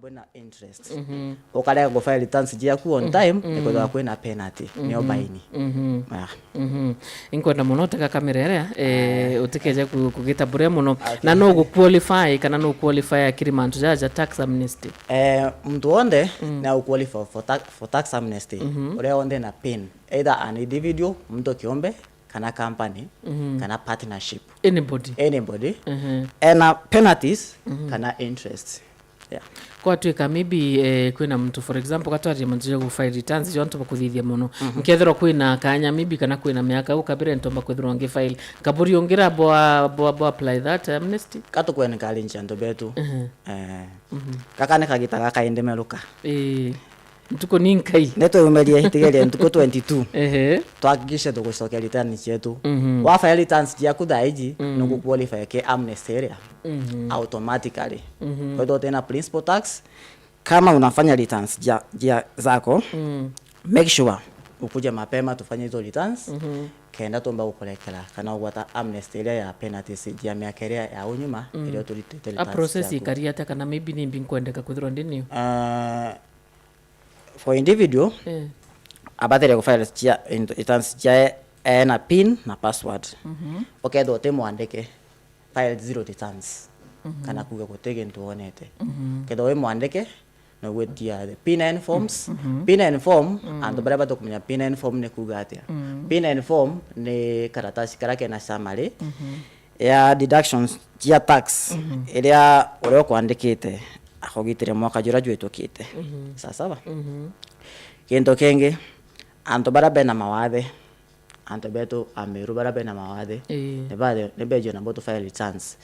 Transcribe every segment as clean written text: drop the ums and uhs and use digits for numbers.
kwena interest ukale go file returns jiaku on time niko kwena penalty ni obaini inkwenda muno taka kamera utikeje kugita bure muno na no go qualify kana no qualify akiri mantu jaja tax amnesty mtu onde na qualify for tax amnesty ule onde na pin either an individual mtu kiombe kana company kana partnership anybody and penalties kana interest kwa tuika maybe kwina mtu for example katwari manjia go file returns yo ntomba kuthithia muno mkethero kwina kanya maybe kana kwina miaka ukabire ntomba kwithirwa ngi file kaburi ongira bo apply that amnesty kato kwena kalinja ndo betu kakane kagita kakaendemeruka ntuko ninkai neto umedia hitigelia ntuko 22 twakikisha tukusokia returns yetu wa file returns yaku daiji nuku qualify ke amnesty area automatically kwa hiyo tena principal tax kama unafanya returns zako make sure ukuje mapema tufanye hizo returns kenda tomba ukolekela kana ugwata amnesty area ya penalties ya miaka ya unyuma ile tulitete returns a process ikaria ta kana maybe ni mbinkwendeka kuthirwa ndini for individual abatere kufile returns na pin na password okay do temo andike file 0 returns kana kuga kutege ntuonete kedo we mwandike no wetia the P9 forms P9 form ando baraba dokumenya P9 form ne kugatia P9 form ne karatasi karake na summary ya deductions ya tax ilia ore kwandikite akogitire mwaka jura jwetu kite sasa kendo kenge ando baraba na mawathe anto beto ameru barabe na mawade ne beje na boto file returns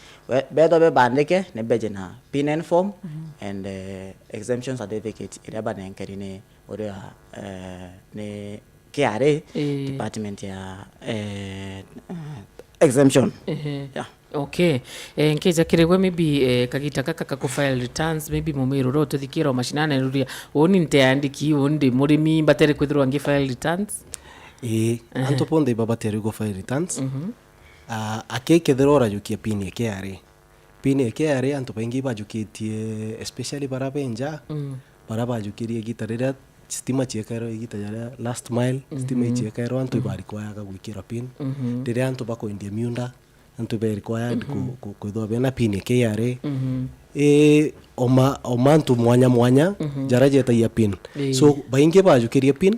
beto be bandike ne beje na P9 form and exemption certificate ile ba nenkerine ore ne KRA department ya exemption okay nkeza kiregwe maybe kagita kaka ku file returns maybe mumiro roto thikira mashinana ruria woni nteandiki wonde murimi batere kwithirwa ngi file returns antoponde babatere go file returns akekethero rajukia pin ya KRA antopengi bajukitie especially barabenja barabajukirie gitarira stima chiekero gitara last mile stima chiekero anto bari kwa yaga gwikira pin dire anto bako india miunda anto bari kwa yaga ku bena pin ya KRA omantu mwanya jarajeta ya pin so bainge bajukirie pin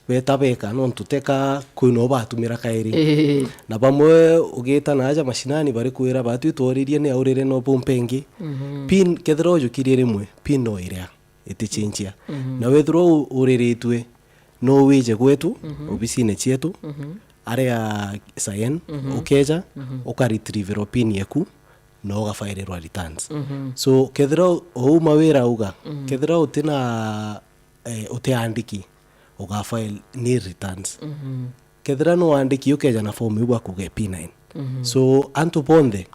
betabeka no ntuteka kuino batumira kairi na bamwe ugita naja mashinani bari kuira batu tworirie ne aurire no pompengi pin kethro jukirie rimwe pin no iria itichinchia na wethro uriritwe no wije gwetu obisine chietu area sayen ukeja ukaretrieve pin yaku no ga file returns so kethro o mawira uga kethro utina uteandiki uga file ni returns kethira no andiki ukeja na form iwa kuge P9 so antu ponde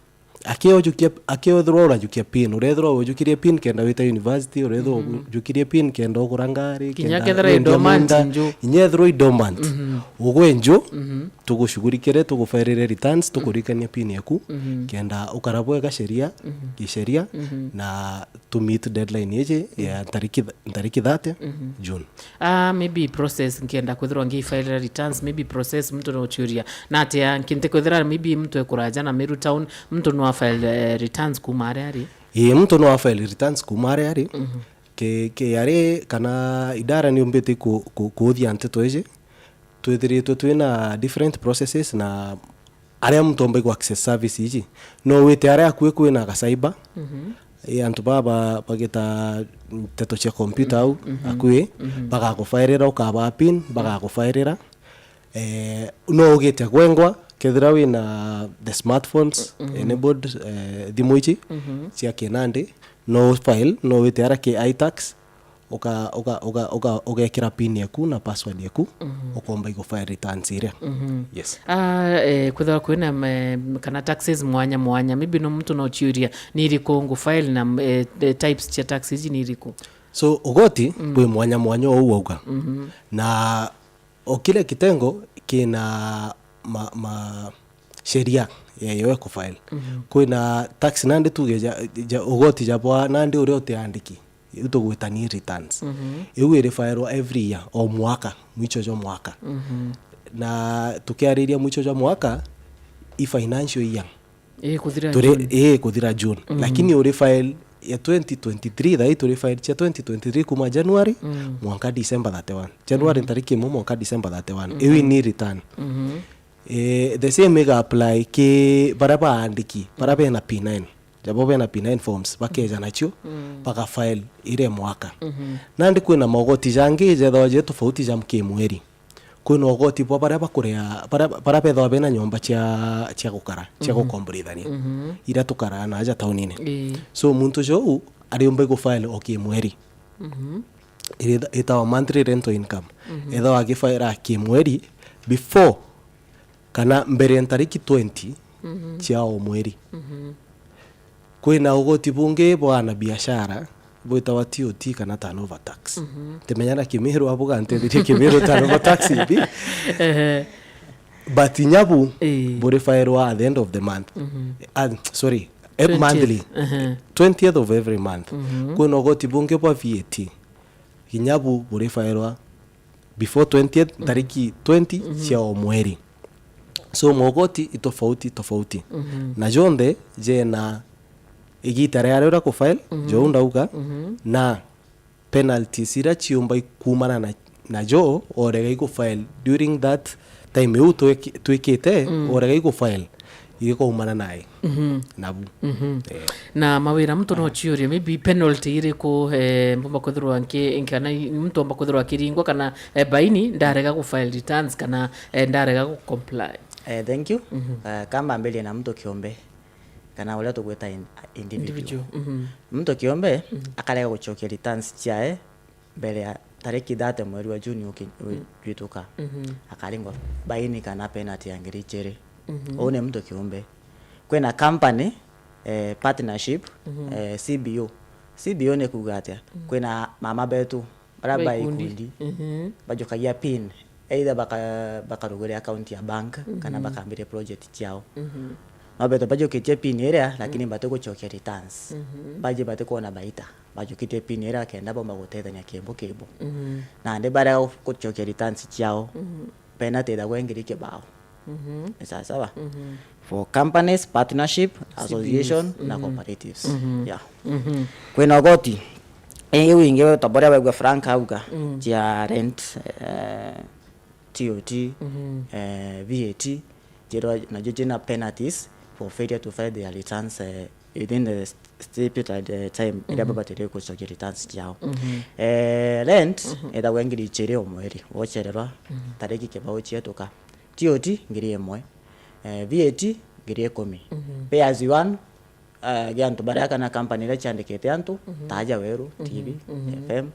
akio drora jukia pin urethro jukirie pin kenda wita university urethro jukirie pin kenda okurangari kenda kethira idomant nju inyethro idomant ugwenjo tugushugurikire tugufirire returns tukurikania pin yaku kenda ukarabweka sheria na to meet deadline yeje ya tariki 30 June maybe process nkenda kwithirwa ngi file returns maybe process mtu no churia na ate nkinte kwithira maybe mtu ekuraja na Meru town mtu no file returns kumare ari mtu no file returns kumare ari ke yare kana idara ni umbete kuthia nteto eje twithiritwe twina different processes na aria mtu ombe ku access service iji no wite aria kwina ga cyber antu baba bageta teto cia computer au akui baga kufairira ukaba pin baga kufairira no ugete gwengwa kethira wina the smartphones enabled thimoichi cia kinandi no file no wite ara ke iTax ukekira pin yaku na password yaku ukomba go file returns ire yes kwithira kwina kana taxes mwanya maybe no mtu no churia ni iriku ngo file na types cia taxes ni iriku so ugoti kwe mwanya ou auga na okile kitengo kina sheria yewe ku file kwina tax nandi tuge ugoti jabwa nandi uri otiandiki utogwetani returns iu irifairwa every year o mwaka mwicho jwa mwaka na tukiariria mwicho jwa mwaka i financial year kuthira June lakini uri file ya 2023 thai turi file cha 2023 kuma January mwaka December 31 January tariki mo mwaka December 31 iwi ni return the same mega apply ke baraba andiki baraba na P9 jabo na P9 forms bakeja nacho paka file ire mwaka nandi kwina mogoti jange jetho tofauti jam ke mweri kwina ogoti po baraba kurea baraba tho bena nyomba cia gukara cia gukombrithania ira tukara na aja taunine so muntu jo ari umbe go file okay mweri itawa monthly rental income etho agifira ke mweri before kana mbere ntariki 20 cia o mweri kwina ogoti bunge bwana biashara bwitawa TOT kana turnover tax temenyana kimiro abuga ntetherie kimiro turnover tax ibi but nyabu burifairwa at the end of the month sorry monthly 20th of every month kwina ogoti bunge bwa VAT kinyabu burifairwa before 20th tariki 20 cia o mweri so mogoti itofauti na jonde je na igitare arura ku file jo ndauga na penalty sira chiumba kumana na jo orega ku file during that time you twikite orega ku file iko umana nae nabu na mawira mtu no chiuri maybe penalty ire ko mbomba kuthirwa kana mtu mbomba kuthirwa kiringwa kana baini ndarega ku file returns kana ndarega ku comply. Thank you. Kama mbele na mtu kiombe kana ule tugweta individual. Mtu kiombe akalega guchokia returns chiae mbele ya tariki date mweri wa Juni ukituka akalingwa baini kana penalty yangiri chere one mtu kiombe kwena company partnership CBO ne kugatia kwena mama betu baraba ikundi bajokagia pin either bakarugure account ya bank kana bakambire project chao mabeto bajoketie pin area lakini batoko chokia returns baje kuona baita bajokite pin area kenda bomba gutethania kebo na ande bara kuchokia returns chao penalty da wengiri kebao sawa for companies, partnership, association na cooperatives yeah kwena goti wingi tabora bagwa frank auga ya rent TOT VAT jero na jina penalties for failure to file their returns within the stipulated time ila baba tere ko chokia returns yao rent eda wengiri chere omweri wochererwa tariki kebao chietoka TOT ngiri emwe VAT ngiri 10 pay as you earn gyantu baraka na company la chandikete antu taja weru TV FM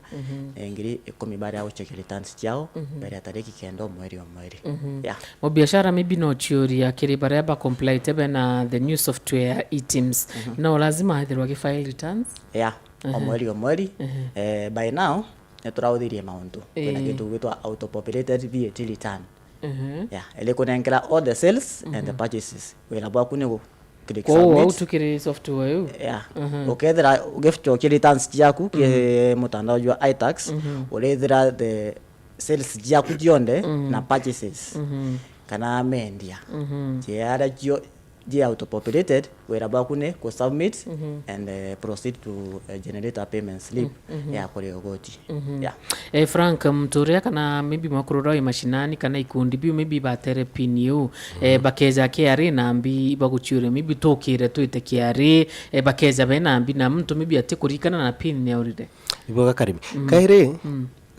ngiri 10 bara au check returns chao bara tariki kendo mweri yeah mo biashara maybe no theory ya kiri bara ba comply tebe na the new software e-teams no lazima hadirwa ki file returns yeah mweri by now neturawdirie mauntu kuna kitu gitwa auto populated VAT return yeah ele kunenkela all the sales and the purchases wela bwa kunego click submit au tukiri software yo yeah ukethera ugefto returns yaku ke mutandao jwa iTax ulethera the sales yaku jionde na purchases kana mendia je ara je auto populated wela bwa kune ko submit and proceed to generate a payment slip ya kore ogoti yeah Frank mturia kana maybe makuroroi mashinani kana ikundi bi maybe ba therapy niu bakeza kiari na mbi baguchure maybe tokire twite kiari bakeza bena mbi na mtu maybe atikurikana na pin ne uride iboga karimi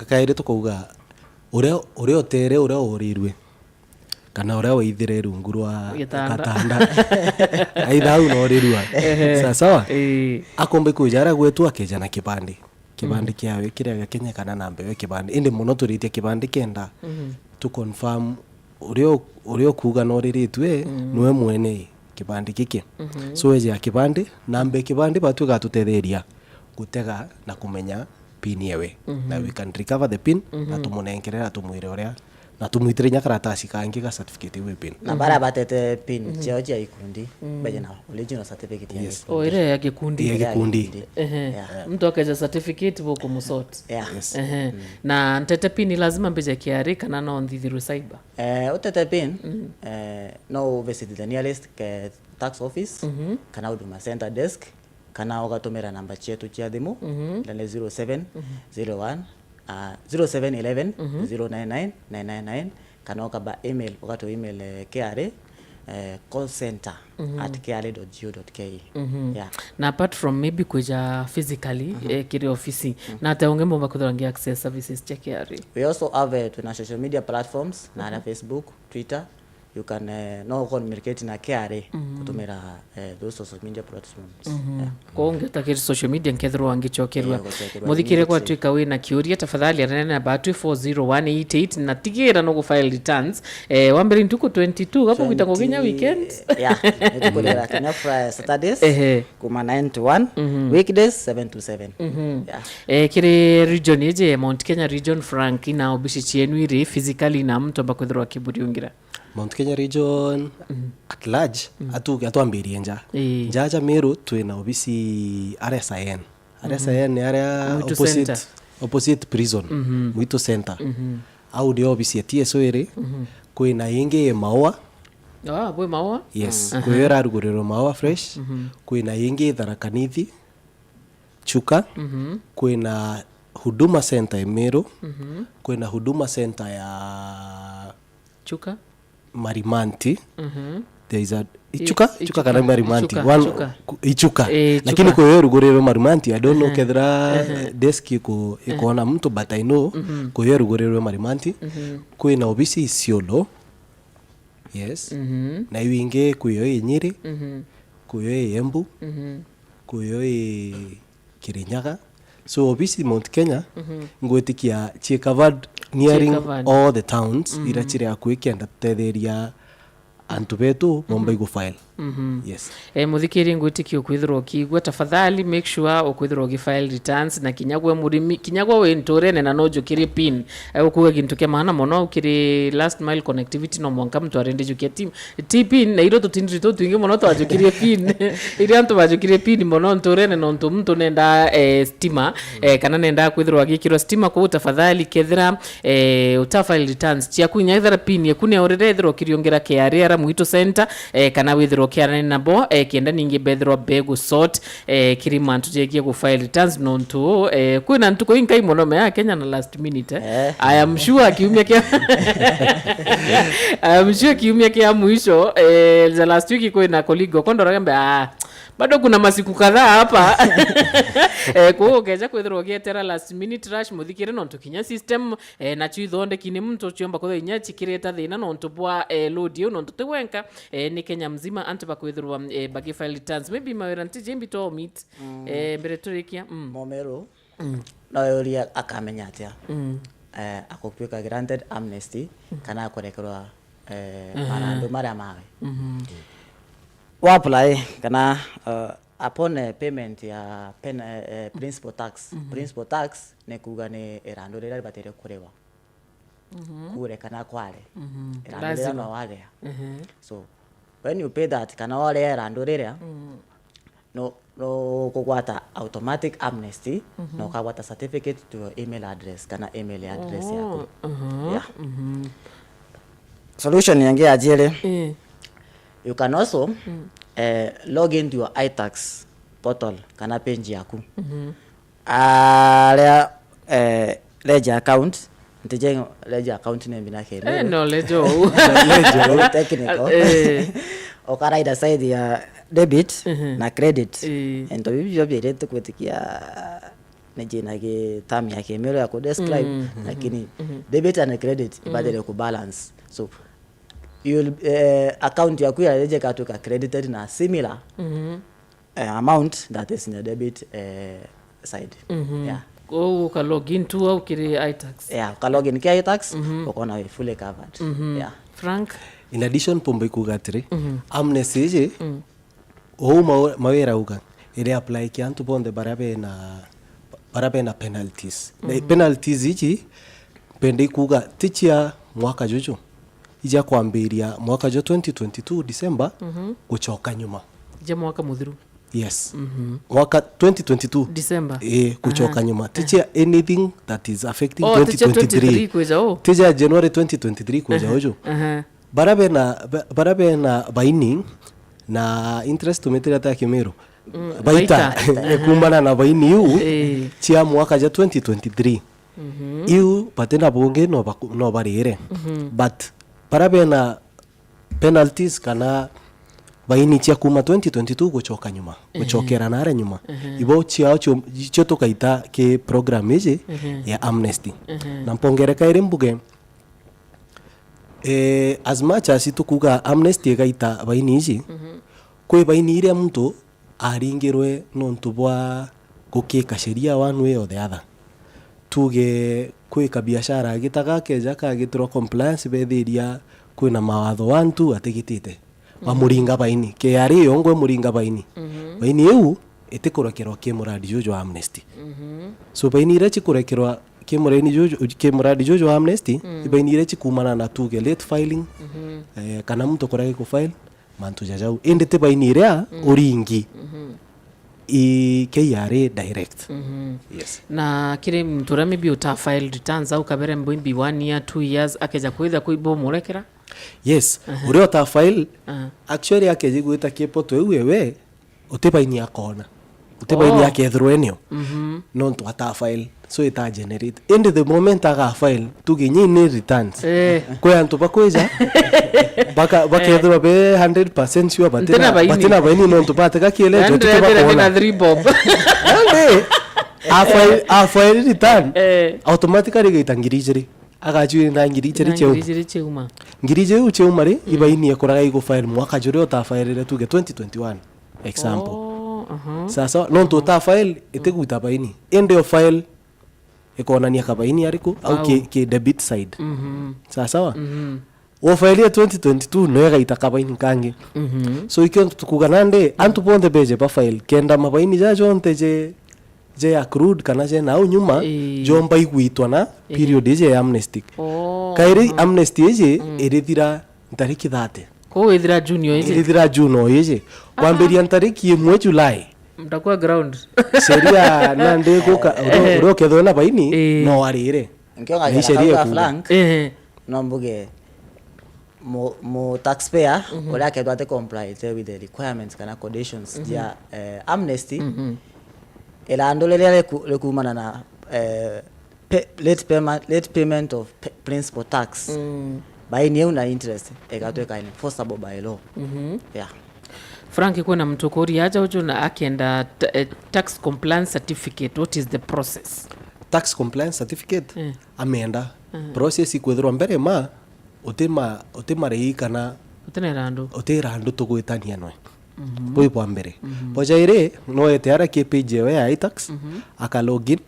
kaire tukuga ure otere ure orirwe kana ore waithire rungu rwa katanda aidha unorirwa sawa akombe kujara gwetu akeja na kibandi kiawe kiria Kenya kana na mbewe kibandi inde muno turitie kibandi kenda to confirm ure kuga no riritwe nwe mwene kibandi kiki so weje ya kibandi na mbe kibandi batu gatutetheria gutega na kumenya pin yewe na we can recover the pin na tumunengerera tumwire uria na tumwitire nyakaratasi kangi ka certificate we pin na bara batete pin cheo cha ikundi beje na original certificate ya o ile ya gikundi ya gikundi mtu akaja certificate boko musot yes na ntete pin lazima mbeje kiari kana no ndithiru cyber utete pin no visit the nearest tax office kana huduma center desk kana ugatumira namba chetu cha thimu ndane 0701 0711 099 999 kana ukaba email ugato email KRA call center @kra.go.ke yeah. Na apart from maybe kuja physically kiri ofisi na taunge momba kudrangia access services cha KRA. We also have tuna social media platforms na Facebook, Twitter. You can no communicate na KRA kutumira those social media platforms. Kwa ungetakiri social media nkethro wangichokerwa muthikire kwa twika we na kiuria tafadhali arene na batu 40188 na tigira no file returns wambere ntuko 22 hapo kuitango Kenya weekend nitukolera Kenya Friday Saturdays kuma 9 to 1 weekdays 7 to 7 kire region yeje Mount Kenya region Frank na obishi chienu ire physically na mtu ambako thro kiburiungira Mount Kenya region at large atuambirie nja cha Meru twina obisi RSIN ni area opposite prison Muito Center au ndio obisi ya TSO ire kwina ingi Maua boy Maua yes kwira ruguriro Maua fresh kwina ingi Tharakanithi Chuka kwina Huduma Center Meru kwina Huduma Center ya Chuka Marimanti there is a Ichuka kana Marimanti Ichuka lakini kwa hiyo ruguriro Marimanti I don't know kedra desk iko na mtu but I know kwa hiyo ruguriro Marimanti kwa na obisi Isiolo yes na winge kwa hiyo Nyeri kwa hiyo Embu kwa hiyo Kirinyaga so obisi Mount Kenya ngwetikia chi covered nearing all the towns irachire akwikenda tetheria antu betu bomba igo file yes muthikiri ngwitikio kwithirwo kigwa tafadhali make sure ukwithirwo gi file returns na kinyagwe murimi kinyagwa we ntorene na nojo kiri pin ukuwe gintu ke maana mono kiri last mile connectivity no mwanka mtu arende jukia team pin na iro tutindiri to twinge mono to ajukire pin iri antu bajukire pin mono ntorene no mtu nenda stima kana nenda kwithirwo gikiro stima ko tafadhali kethira uta file returns chia kunya pin yakune orere thiro kiriongera KRA Muito Center kana withiro kiana nabo kienda ningi bethro begu sort kirima tujekie ku file returns nonto kuna ntuko inkai monome ya Kenya na last minute I am sure kiumia kia mwisho the last week iko na colleague kondo ragembe bado kuna masiku kadhaa hapa kwa geja kwethro gietera last minute rush muthikire nonto kinya system na chuithonde kini mtu chiomba kwa inya chikireta thina nonto bwa load yo nonto tewenka ni Kenya mzima antu bakwithirwa bagi file returns maybe maweranti jimbi to meet mbere turikia momero na yoria akamenya atia akopeka granted amnesty kana akorekerwa manando mara mawe apply kana upon payment ya principal tax ne kuga ne erandorera batere kurewa kure kana kwale erandorera no wale so when you pay that kana wale erandorera no kugwata automatic amnesty no kagwata certificate to your email address kana email address yako solution yange ajele you can also log into your iTax portal kana page yaku ledger account nteje ledger account name na kele no ledger technical okara ida side ya debit na credit ento bibyo byerete kwetikia nejina ke tam yake mero ya ku describe lakini debit and credit badele ku balance so you'll account yaku ya leje katoka credited na similar amount that is in the debit side ka login tu au kire iTax ka login ki iTax ukona fully covered Frank in addition pombe kugatri amnesty je mawera uga ile apply kiantu bonde barabe na penalties penalties ichi pende kuga tichia mwaka juju ija kwambiria mwaka jo 2022 December gucoka nyuma je mwaka muthiru yes mwaka 2022 December kuchoka nyuma tija anything that is affecting tija 2023 kuja tija January 2023 kuja hojo barabe na baini na interest tumetira ta kimero baita kumana na baini yu chia mwaka ja 2023 yu patena bonge no barire but barabe na penalties kana baini chia kuma 2022 gucoka nyuma gucokera nare nyuma ibo chia cho tukaita ke program ije ya amnesty na mpongereka ire mbuge as much as tukuga amnesty gaita baini iji kwe baini ire mtu aringirwe nontu bwa gukika sheria one way or the other tuge kwika biashara agitaga keja kagitro compliance bethiria kwina mawatho wantu atigitite bamuringa baini ke ari yongwe muringa baini baini eu etikurekerwa ke muradi jojo amnesty so baini ire chikurekerwa ke muradi jojo amnesty baini ire chikumana na tuge late filing kana mtu korage ku file mantu jajau endete baini ire uringi KRA direct yes na kire mtura maybe uta file returns au kabere mbimbi 1 year 2 years akeja kuitha kuibo murekera yes uri uta file actually akeje guita kepoto ewe utebaini akona utebaini akethro enio no to ata file so ita generate in the moment aga file tuginyi ni returns kwa antu bakweja bakethro be 100% sure batena baini no to pateka kiele jo tuteba 3 bob a file return automatically gitangirije agajuri na ngirije cheuma ngirije ucheumare ibaini yakoraga igo file mwaka jure ota file tuge 2021 example sasa non to ta file eteguta baini ende file ekona ni akabaini ariko au ke debit side sasa o file ya 2022 no yaga itakabaini kange so ikyo tukuganande antu ponde beje pa file kenda mabaini jajo onte je accrued kana je na nyuma jomba igwitwa na period je amnesty kairi amnesty je erithira tariki 30 ko ethira junior ije erithira junior ije kwambiria tariki 1 July mtakuwa ground sheria na ndego ka uroke thona baini no arire nkiona sheria flank no mbuge mo taxpayer ola ke doate comply with the requirements kana conditions ya amnesty elandolele le kumana na late payment of principal tax baini una interest ekatweka enforceable by law yeah Frank kuna mtu kori aja ujo na akienda tax compliance certificate. What is the process? Tax compliance certificate ameenda process ikwethirwa mbere ma utema rei kana utera andu tugwitania nwe boi kwa mbere bojaire no etera ke page ya iTax aka login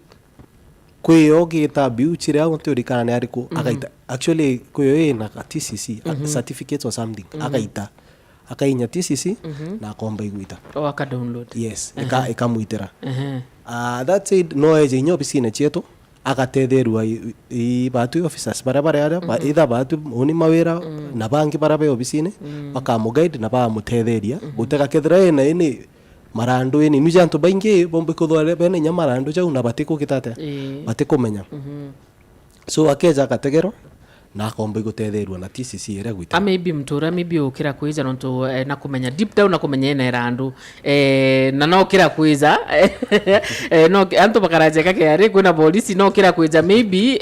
kweyo gita biu chire au teorikana ne ariko akaita actually kweyo na TCC certificate or something akaita akainya TCC na akomba igwita aka download yes ikamuitera that said no eje nyo bisine cheto akatetherwa I batu officers barabara ba either batu oni mawera na bangi barabe obisine bakamuguide na bamutetheria guteka kethera na ini marando ini nujanto baingi bombe kodore bene nyamarando ja una batiko kitate batiko menya so akeja akategero na akomba iguthetherwa na TCC era gwita maybe mtura maybe ukira kuiza nonto na kumenya deep down na kumenya ina randu na no kira kuiza no anto bakaraje kake ari kuna police no kira kuiza maybe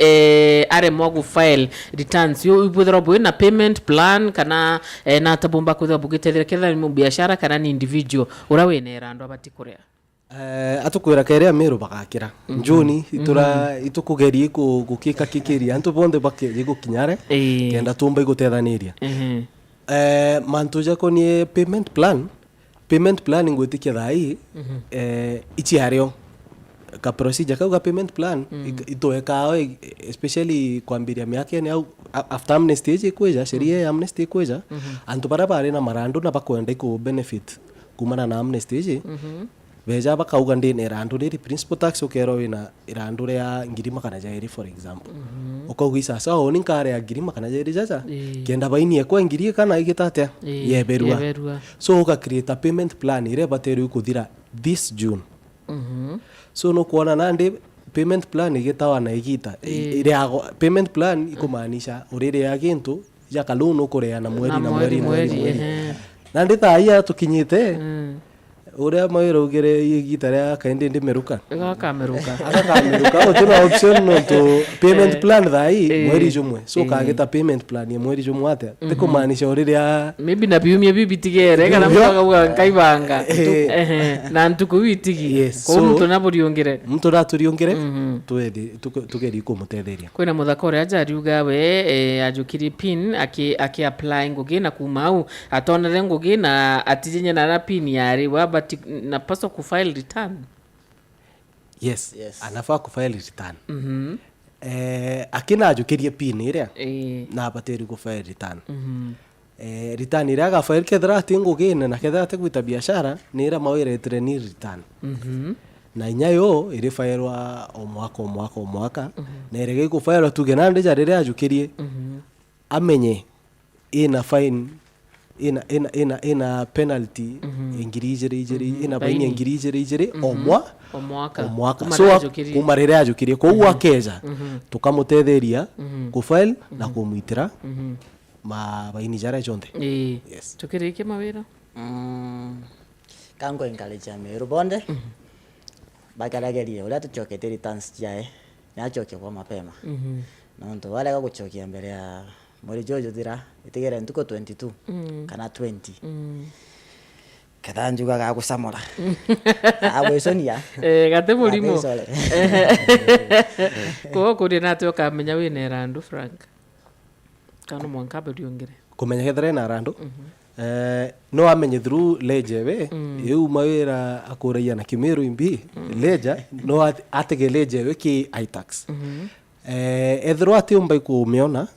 are mogu file returns yo ibudhero boy na payment plan kana na tabomba kuza bugitethera ketha mu biashara kana ni individual urawe ina randu abatikorea atukwira kere amero bakakira njoni itura itukugerie gukika kikiria antu bonde bakeje gukinyare kenda tumba igutethaniria mantuja konie payment plan ngutikia thai ichi hario ka procedure ka payment plan itoeka especially kwambiria miaka ni au after amnesty je kweja sheria ya amnesty kweja antu barabara na marando na bakwenda ku benefit kumana na amnesty je beja bakauga ndine randu ri principal tax okero ina randu ya ngirima kana jairi for example ukauga sasa oni nkare ya ngiri makana jeri jaja kenda baini ekwa ngiri kana igitate yeberua so uka create a payment plan ire bateri kuthira this June so no kuona nandi payment plan igitawa na igita ire payment plan ikumaanisha urire ya gintu ya kalunu kurea na mweri nandi taia tukinyite uria mawira ugire igita ria kaindi ndimeruka akameruka utuna option no to payment plan thai mweri jumwe so kagita payment plan ya mweri jumwe ate tikumaanisha uriria maybe na biumia bibi tigere kana mwaga nkaibanga na ntuku witigi ko mtu naburiongere mtu raturiongere tugeri kumutetheria kwina muthako ria jariuga we ajukiri pin aki apply ngugi na kumau atonere ngugi na atijenye na pin yari wa napaswa kufile return. Yes. Anafaa kufile return. Akina ajukirie pin iria na abateri kufile return. Return iria agafile kethira tingu gine na kethira tegwita biashara ni ira mawire treni return. Na inyayo iri fairwa o mwaka na ire gikufairwa tuge nande jarire ajukirie amenye ina fine ina penalty ingiri ina baini ingiri o mwaka so kumarire ajukirie ko wakeja tukamutetheria ku file na kumwitira ma baini jara jonde yes tukirike mawira kango ingaleja meru bonde bakaragerie ula tuchokete returns jae nachoke kwa mapema na ndo wale kuchokia mbele ya mweri jojo thira itigere ntuko 22 kana 20 kada njuga ga gusamura agwesonia gate murimo ko kuri natwe kamenya wine randu Frank kana mwanka buriongere kumenya hethre na randu no amenye through lejewe yu mawira akuraia na Kimiru imbi leja no atege lejewe ki iTax ethro ati umbai kumiona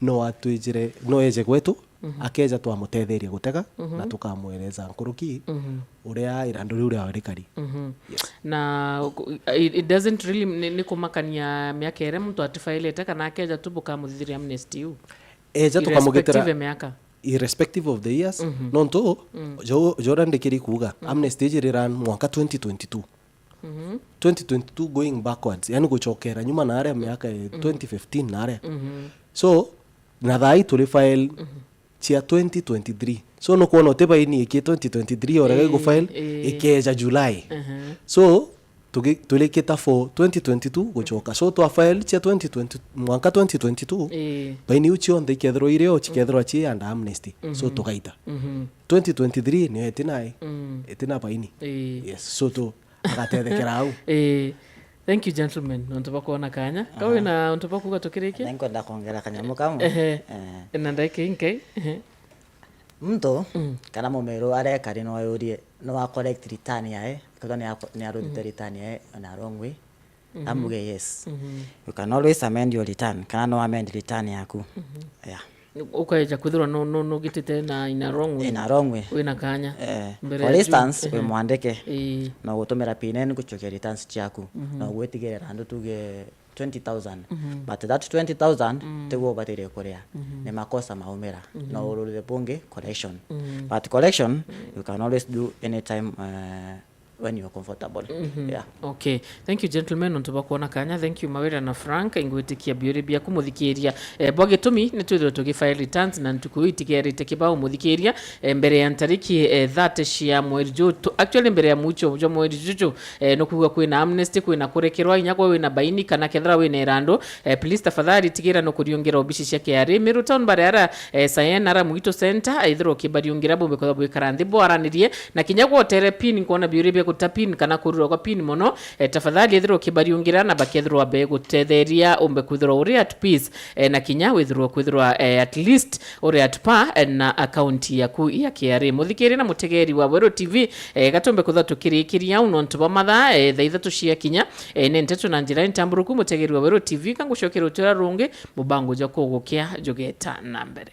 no atwijire no eje gwetu akeja twamutetheria gutega na tukamweleza nkuruki uria irandu riu ria warikari na it doesn't really nikumakania miaka ere mtu atifailete kana akeja tubuka muthiri amnesty u eja tukamugitira miaka irrespective of the years nonto Jordan ndikiri kuga amnesty jiriran mwaka 2022 2022 going backwards yani kuchokera nyuma na area miaka 2015 na area so na thai tuli file chia 2023 so no kuona teba ini iki 2023 orega go file ikeja July so tulikita for 2022 kuchoka so to file chia 2020 mwaka 2022 baini uchi on the kethro ireo chikethro chi and amnesty so tukaita 2023 ni etina baini yes so to agatethekera au thank you gentlemen nontoba kuona kanya kawe na nontoba kuga tukirike nengo ndakongera kanyamu kamo na ndaike inke mto kana momero are kari no yurie no wa collect return yae kana ni arudite return yae na wrong way amuge yes you can always amend your return kana no amend return yaku yeah ukaeja kuthirwa no gitite na ina wrong way wina kanya for instance we mwandike na gutumira pinen kuchokia returns chaku na gwetigere randu tuge 20,000 but that 20,000 tego batire korea ne makosa maumera na urule bonge collection but collection you can always do anytime when you are comfortable yeah okay thank you gentlemen nontoba kuona kanya thank you Mawira na Frank ingwitikia biore bia kumuthikiria boge tumi nitwithiro tugifile returns na ntukuitigerite kibao muthikiria mbere ya ntariki 30 cia mweri jutu actually mbere ya mucho jo mweri juju no kuga kwina amnesty kwina kurekerwa inya kwa wina baini kana kethra wina irando please tafadhali tigira no kuriongera obici cia KRA Meru Town barara Sayena Mwito Center ithiro kibariongera bombe kwa bwikarandi boaranirie na kinya gwotere pin kuona biore bia gutapin kana kurura kwa pin mono tafadhali ethiro kibariungira na bakethiro abe gutetheria umbe kwithiro uri at peace na kinya withiro kwithiro at least uri at par na account yaku ya KRA muthikiri na mutegeri wa Wero TV gatombe kutha tukirikiria uno ntuba matha thaitha tushia kinya ne nteto na njira ntamburuku mutegeri wa Wero TV kangushokera utira rungi mubango jako gukia jogeta na mbere